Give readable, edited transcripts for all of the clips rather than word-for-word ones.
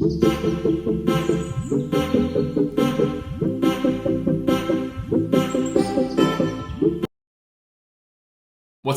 What's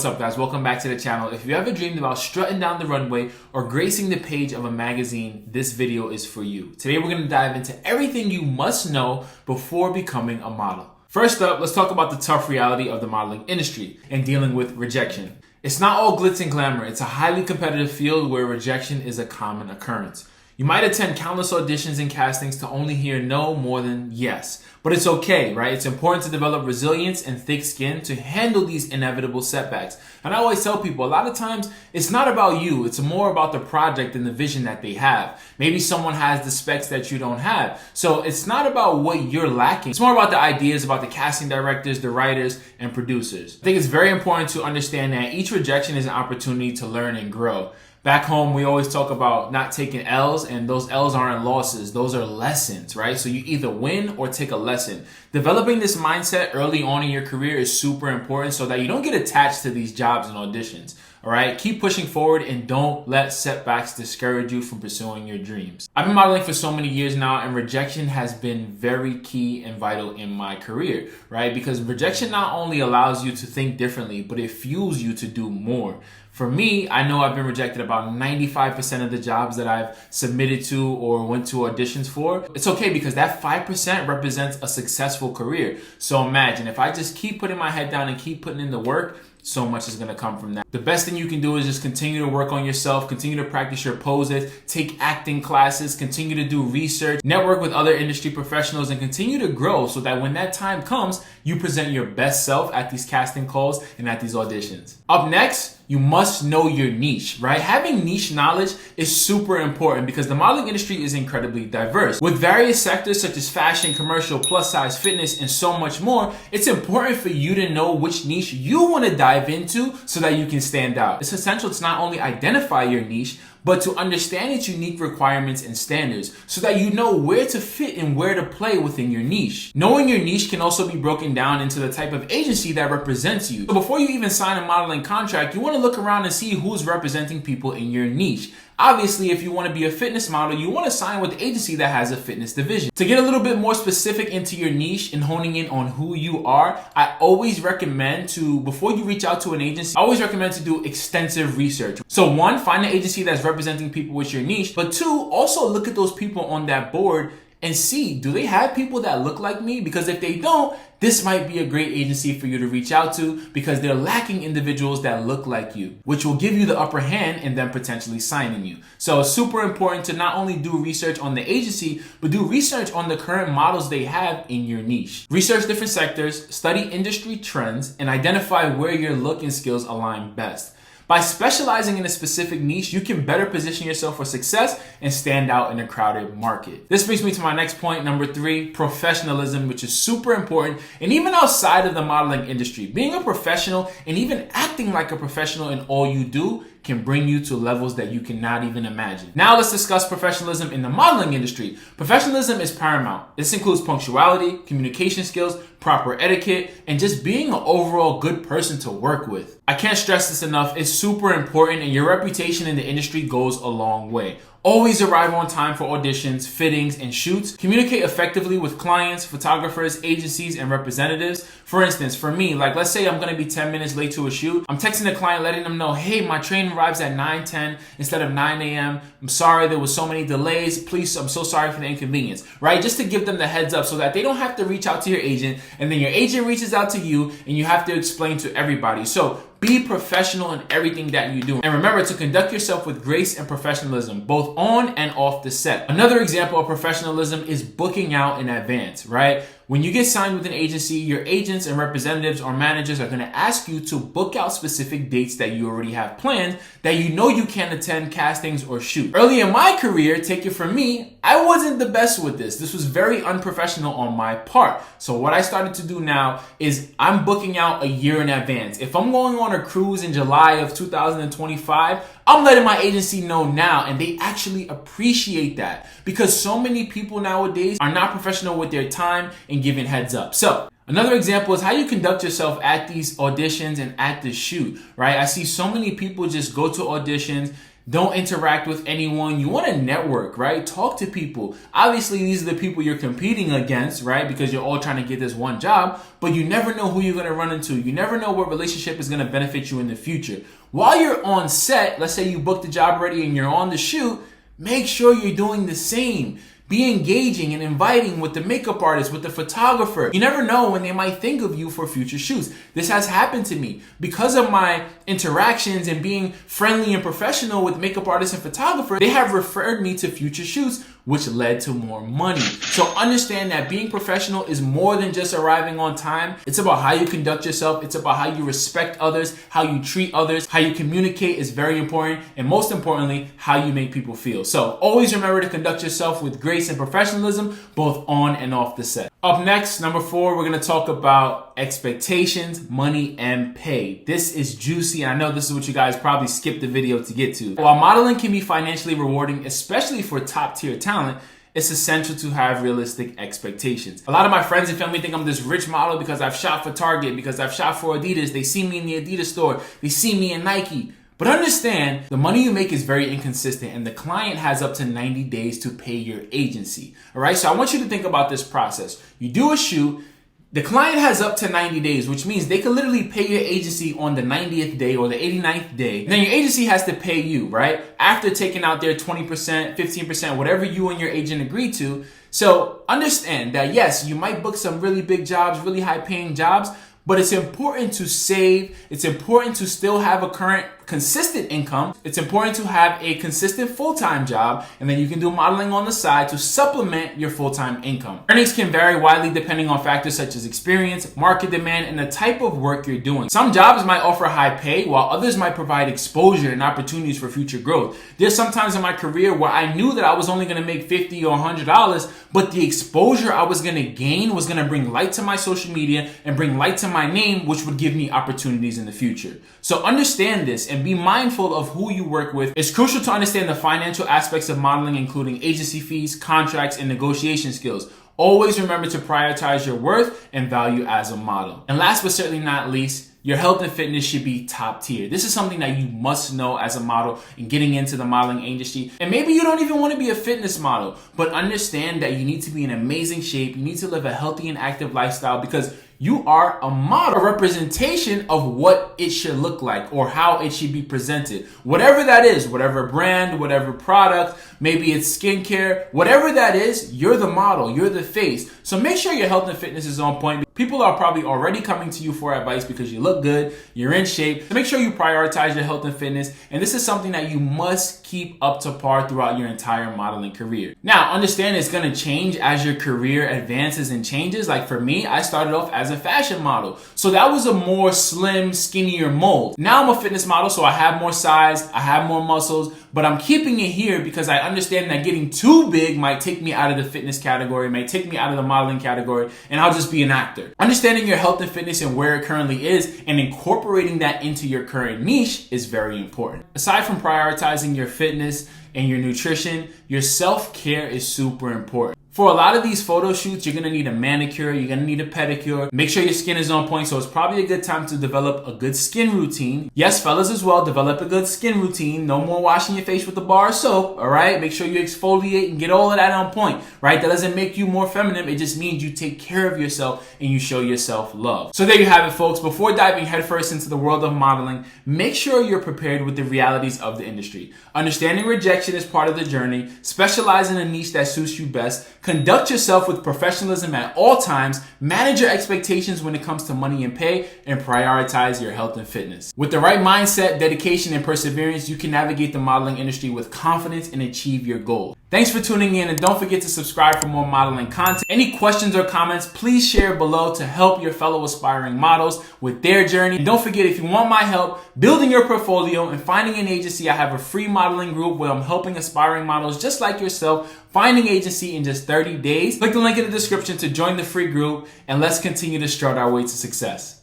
up, guys? Welcome back to the channel. If you ever dreamed about strutting down the runway or gracing the page of a magazine, this video is for you. Today we're going to dive into everything you must know before becoming a model. First up, let's talk about the tough reality of the modeling industry and dealing with rejection. It's not all glitz and glamour. It's a highly competitive field where rejection is a common occurrence. You might attend countless auditions and castings to only hear no more than yes. But it's okay, right? It's important to develop resilience and thick skin to handle these inevitable setbacks. And I always tell people, a lot of times, it's not about you. It's more about the project and the vision that they have. Maybe someone has the specs that you don't have. So it's not about what you're lacking. It's more about the ideas, about the casting directors, the writers, and producers. I think it's very important to understand that each rejection is an opportunity to learn and grow. Back home, we always talk about not taking L's, and those L's aren't losses. Those are lessons, right? So you either win or take a lesson. Developing this mindset early on in your career is super important so that you don't get attached to these jobs and auditions. All right, keep pushing forward and don't let setbacks discourage you from pursuing your dreams. I've been modeling for so many years now, and rejection has been very key and vital in my career, right? Because rejection not only allows you to think differently, but it fuels you to do more. For me, I know I've been rejected about 95% of the jobs that I've submitted to or went to auditions for. It's okay because that 5% represents a successful career. So imagine if I just keep putting my head down and keep putting in the work, so much is going to come from that. The best thing you can do is just continue to work on yourself, continue to practice your poses, take acting classes, continue to do research, network with other industry professionals, and continue to grow so that when that time comes, you present your best self at these casting calls and at these auditions. Up next, you must know your niche, right? Having niche knowledge is super important because the modeling industry is incredibly diverse. With various sectors such as fashion, commercial, plus size, fitness, and so much more, it's important for you to know which niche you want to dive into so that you can stand out. It's essential to not only identify your niche, but to understand its unique requirements and standards so that you know where to fit and where to play within your niche. Knowing your niche can also be broken down into the type of agency that represents you. So before you even sign a modeling contract, you want to look around and see who's representing people in your niche. Obviously, if you want to be a fitness model, you want to sign with an agency that has a fitness division. To get a little bit more specific into your niche and honing in on who you are, I always recommend before you reach out to an agency, I always recommend to do extensive research. So one, find an agency that's representing people with your niche, but two, also look at those people on that board and see, do they have people that look like me? Because if they don't, this might be a great agency for you to reach out to because they're lacking individuals that look like you, which will give you the upper hand and then potentially signing you. So it's super important to not only do research on the agency, but do research on the current models they have in your niche. Research different sectors, study industry trends, and identify where your look and skills align best. By specializing in a specific niche, you can better position yourself for success and stand out in a crowded market. This brings me to my next point, number 3, professionalism, which is super important. And even outside of the modeling industry, being a professional and even acting like a professional in all you do can bring you to levels that you cannot even imagine. Now let's discuss professionalism in the modeling industry. Professionalism is paramount. This includes punctuality, communication skills, proper etiquette, and just being an overall good person to work with. I can't stress this enough. It's super important, and your reputation in the industry goes a long way. Always arrive on time for auditions, fittings, and shoots. Communicate effectively with clients, photographers, agencies, and representatives. For instance, for me, let's say I'm gonna be 10 minutes late to a shoot. I'm texting the client letting them know, hey, my train arrives at 9:10 instead of 9 a.m. I'm sorry there was so many delays. Please, I'm so sorry for the inconvenience, right? Just to give them the heads up so that they don't have to reach out to your agent, and then your agent reaches out to you, and you have to explain to everybody. So be professional in everything that you do. And remember to conduct yourself with grace and professionalism, both on and off the set. Another example of professionalism is booking out in advance, right? When you get signed with an agency, your agents and representatives or managers are going to ask you to book out specific dates that you already have planned that you know you can attend castings or shoot. Early in my career, take it from me, I wasn't the best with this. This was very unprofessional on my part. So what I started to do now is I'm booking out a year in advance. If I'm going on a cruise in July of 2025, I'm letting my agency know now, and they actually appreciate that because so many people nowadays are not professional with their time and giving heads up. So another example is how you conduct yourself at these auditions and at the shoot, right? I see so many people just go to auditions, Don't interact with anyone. You want to network, right? Talk to people. Obviously, these are the people you're competing against, right? Because you're all trying to get this one job, but you never know who you're going to run into. You never know what relationship is going to benefit you in the future. While you're on set, let's say you booked the job already and you're on the shoot, make sure you're doing the same. Be engaging and inviting with the makeup artist, with the photographer. You never know when they might think of you for future shoots. This has happened to me. Because of my interactions and being friendly and professional with makeup artists and photographers, they have referred me to future shoots, which led to more money. So understand that being professional is more than just arriving on time. It's about how you conduct yourself. It's about how you respect others, how you treat others, how you communicate is very important, and most importantly, how you make people feel. So always remember to conduct yourself with grace and professionalism, both on and off the set. Up next, number 4, we're going to talk about expectations, money, and pay. This is juicy, and I know this is what you guys probably skipped the video to get to. While modeling can be financially rewarding, especially for top-tier talent, it's essential to have realistic expectations. A lot of my friends and family think I'm this rich model because I've shot for Target, because I've shot for Adidas. They see me in the Adidas store. They see me in Nike. But understand, the money you make is very inconsistent, and the client has up to 90 days to pay your agency. All right, so I want you to think about this process. You do a shoot, the client has up to 90 days, which means they can literally pay your agency on the 90th day or the 89th day. And then your agency has to pay you, right? After taking out their 20%, 15%, whatever you and your agent agree to. So understand that yes, you might book some really big jobs, really high paying jobs, but it's important to save. It's important to still have a current consistent income. It's important to have a consistent full-time job, and then you can do modeling on the side to supplement your full-time income. Earnings can vary widely depending on factors such as experience, market demand, and the type of work you're doing. Some jobs might offer high pay, while others might provide exposure and opportunities for future growth. There's some times in my career where I knew that I was only going to make $50 or $100, but the exposure I was going to gain was going to bring light to my social media and bring light to my name, which would give me opportunities in the future. So understand this and be mindful of who you work with. It's crucial to understand the financial aspects of modeling, including agency fees, contracts, and negotiation skills. Always remember to prioritize your worth and value as a model. And last but certainly not least, your health and fitness should be top tier. This is something that you must know as a model in getting into the modeling industry. And maybe you don't even want to be a fitness model, but understand that you need to be in amazing shape. You need to live a healthy and active lifestyle because you are a model, a representation of what it should look like or how it should be presented. Whatever that is, whatever brand, whatever product, maybe it's skincare, whatever that is, you're the model, you're the face. So make sure your health and fitness is on point. People are probably already coming to you for advice because you look good, you're in shape. So make sure you prioritize your health and fitness. And this is something that you must keep up to par throughout your entire modeling career. Now, understand it's going to change as your career advances and changes. Like for me, I started off as a fashion model. So that was a more slim, skinnier mold. Now I'm a fitness model, so I have more size, I have more muscles, but I'm keeping it here because I understand that getting too big might take me out of the fitness category, might take me out of the modeling category, and I'll just be an actor. Understanding your health and fitness and where it currently is and incorporating that into your current niche is very important. Aside from prioritizing your fitness and your nutrition, your self-care is super important. For a lot of these photo shoots, you're going to need a manicure, you're going to need a pedicure. Make sure your skin is on point, so it's probably a good time to develop a good skin routine. Yes, fellas as well, develop a good skin routine. No more washing your face with a bar of soap, all right? Make sure you exfoliate and get all of that on point, right? That doesn't make you more feminine. It just means you take care of yourself and you show yourself love. So there you have it, folks. Before diving headfirst into the world of modeling, make sure you're prepared with the realities of the industry. Understanding rejection is part of the journey. Specialize in a niche that suits you best. Conduct yourself with professionalism at all times, manage your expectations when it comes to money and pay, and prioritize your health and fitness. With the right mindset, dedication, and perseverance, you can navigate the modeling industry with confidence and achieve your goals. Thanks for tuning in, and don't forget to subscribe for more modeling content. Any questions or comments, please share below to help your fellow aspiring models with their journey. And don't forget, if you want my help building your portfolio and finding an agency, I have a free modeling group where I'm helping aspiring models just like yourself finding agency in just 30 days. Click the link in the description to join the free group, and let's continue to strut our way to success.